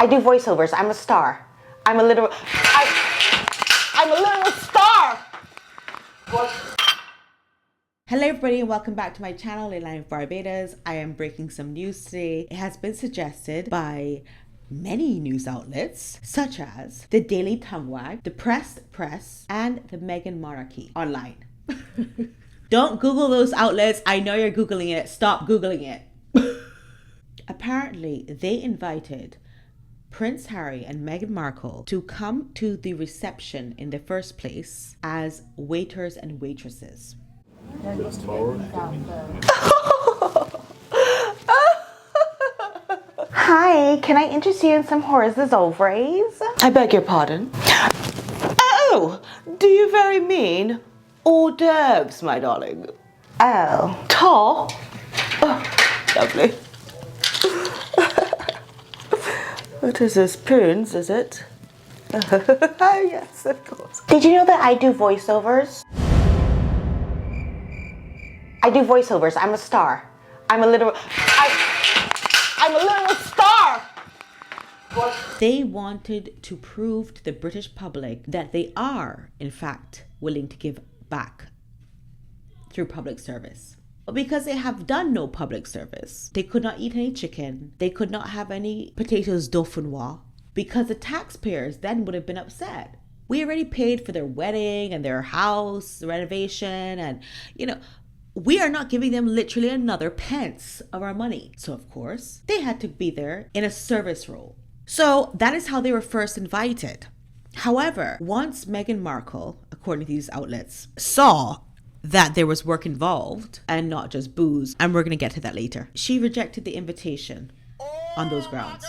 I do voiceovers. I'm a star. I'm a literal star. What? Hello everybody and welcome back to my channel, Leilani Of Barbados. I am breaking some news today. It has been suggested by many news outlets such as the Daily Tumwag, the Press, and the Meghan Monarchy online. Don't Google those outlets. I know you're Googling it. Stop Googling it. Apparently, they invited Prince Harry and Meghan Markle to come to the reception in the first place as waiters and waitresses. Hi, can I interest you in some horses ovaries? I beg your pardon? Oh, do you very mean hors d'oeuvres, my darling? Oh. Tar? Oh, lovely. What is this, prunes, is it? Yes, of course. Did you know that I do voiceovers? I do voiceovers. I'm a star. I'm a literal star. What? They wanted to prove to the British public that they are, in fact, willing to give back through public service. But because they have done no public service, they could not eat any chicken. They could not have any potatoes dauphinoise because the taxpayers then would have been upset. We already paid for their wedding and their house renovation, and we are not giving them literally another pence of our money. So of course, they had to be there in a service role. So that is how they were first invited. However, once Meghan Markle, according to these outlets, saw that there was work involved and not just booze, and we're going to get to that later, she rejected the invitation on those grounds.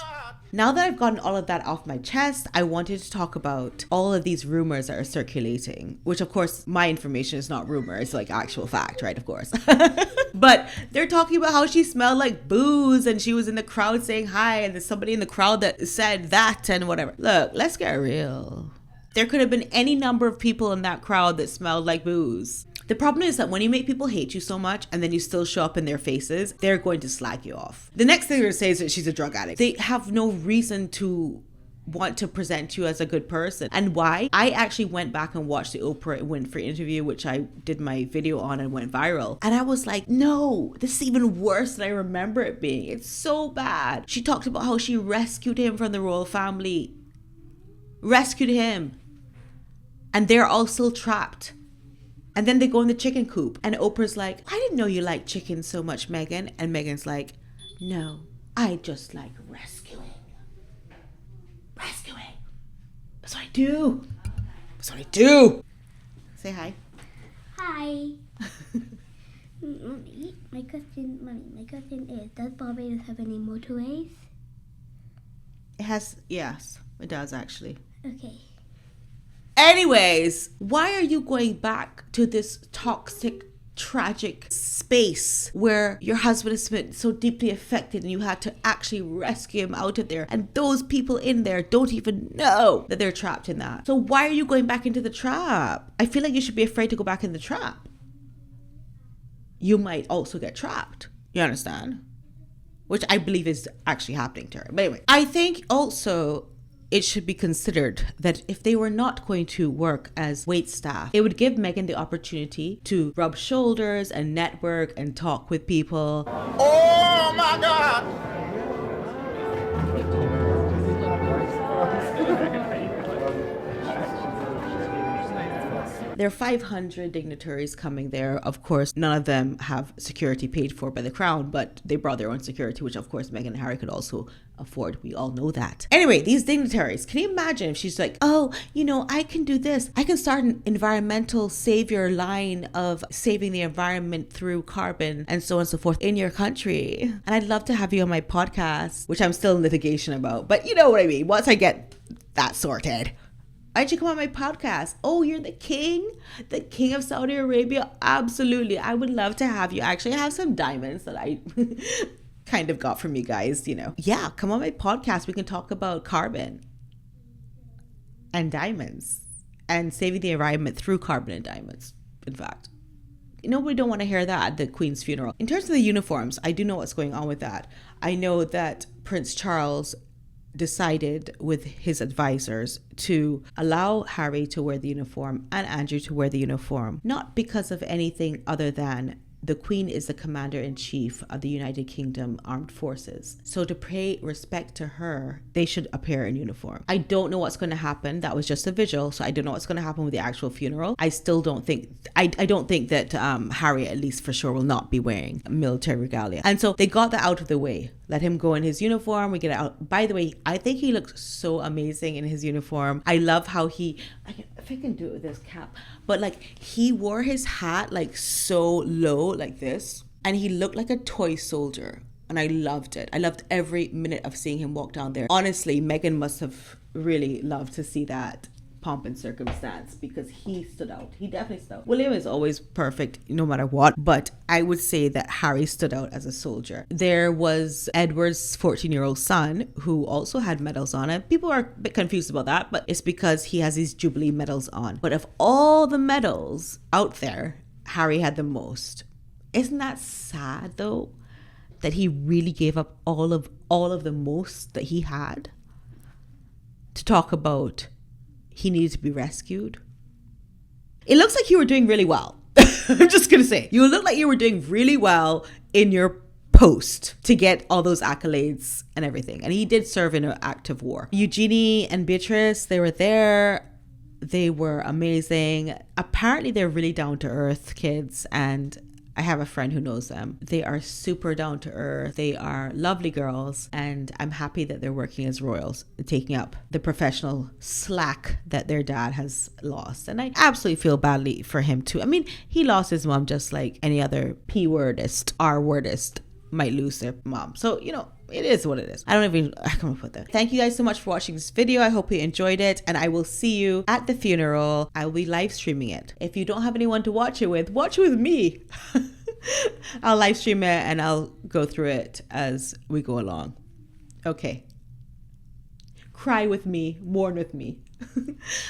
Now that I've gotten all of that off my chest, I wanted to talk about all of these rumors that are circulating, which of course my information is not rumor, it's like actual fact, right? Of course. But they're talking about how she smelled like booze and she was in the crowd saying hi, and there's somebody in the crowd that said that and whatever. Look, let's get real. There could have been any number of people in that crowd that smelled like booze. The problem is that when you make people hate you so much and then you still show up in their faces, they're going to slag you off. The next thing they're going to say is that she's a drug addict. They have no reason to want to present you as a good person. And why? I actually went back and watched the Oprah Winfrey interview, which I did my video on and went viral. And I was like, no, this is even worse than I remember it being. It's so bad. She talked about how she rescued him from the royal family. Rescued him. And they're all still trapped. And then they go in the chicken coop and Oprah's like, I didn't know you liked chicken so much, Meghan. And Meghan's like, no, I just like rescuing. Rescuing. That's what I do. That's what I do. Say hi. Hi. Mommy, my question is, does Barbados have any motorways? It has, yes, it does actually. Okay. Anyways, why are you going back to this toxic, tragic space where your husband has been so deeply affected and you had to actually rescue him out of there, and those people in there don't even know that they're trapped in that? So why are you going back into the trap? I feel like you should be afraid to go back in the trap. You might also get trapped. You understand? Which I believe is actually happening to her. But anyway, I think also it should be considered that if they were not going to work as wait staff, it would give Meghan the opportunity to rub shoulders and network and talk with people. Oh my God! There are 500 dignitaries coming there. Of course, none of them have security paid for by the crown, but they brought their own security, which of course Meghan and Harry could also afford. We all know that. Anyway, these dignitaries, can you imagine if she's like, oh, I can do this. I can start an environmental savior line of saving the environment through carbon and so on and so forth in your country. And I'd love to have you on my podcast, which I'm still in litigation about, but you know what I mean. Once I get that sorted. Why'd you come on my podcast? Oh, you're the king of Saudi Arabia. Absolutely. I would love to have you. Actually, I have some diamonds that I kind of got from you guys, Yeah, come on my podcast. We can talk about carbon and diamonds and saving the environment through carbon and diamonds, in fact. Nobody don't want to hear that at the Queen's funeral. In terms of the uniforms, I do know what's going on with that. I know that Prince Charles decided with his advisors to allow Harry to wear the uniform and Andrew to wear the uniform, not because of anything other than the Queen is the Commander-in-Chief of the United Kingdom Armed Forces. So to pay respect to her, they should appear in uniform. I don't know what's going to happen. That was just a visual, so I don't know what's going to happen with the actual funeral. I still don't think, I don't think that Harry, at least for sure, will not be wearing military regalia. And so they got that out of the way. Let him go in his uniform. We get it out. By the way, I think he looks so amazing in his uniform. I love how if I can do it with this cap, but like he wore his hat like so low like this, and he looked like a toy soldier, and I loved it. I loved every minute of seeing him walk down there. Honestly, Meghan must have really loved to see that pomp and circumstance, because he stood out. He definitely stood out. William is always perfect no matter what, but I would say that Harry stood out as a soldier. There was Edward's 14-year-old son who also had medals on it. People are a bit confused about that, but it's because he has these Jubilee medals on. But of all the medals out there, Harry had the most. Isn't that sad though, that he really gave up all of the most that he had to talk about he needed to be rescued? It looks like you were doing really well. I'm just gonna say, you look like you were doing really well in your post to get all those accolades and everything. And he did serve in an active war. Eugenie and Beatrice, they were there. They were amazing. Apparently they're really down to earth kids, and I have a friend who knows them. They are super down to earth. They are lovely girls, and I'm happy that they're working as royals, taking up the professional slack that their dad has lost. And I absolutely feel badly for him too. I mean, he lost his mom just like any other P-wordist, R-wordist might lose their mom. So, you know, it is what it is. I can't put that. Thank you guys so much for watching this video. I hope you enjoyed it, and I will see you at the funeral. I will be live streaming it. If you don't have anyone to watch it with me. I'll live stream it and I'll go through it as we go along. Okay. Cry with me, mourn with me.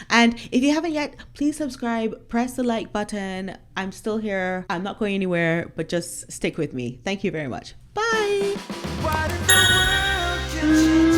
And if you haven't yet, please subscribe, press the like button. I'm still here. I'm not going anywhere, but just stick with me. Thank you very much. Bye. What in the world can she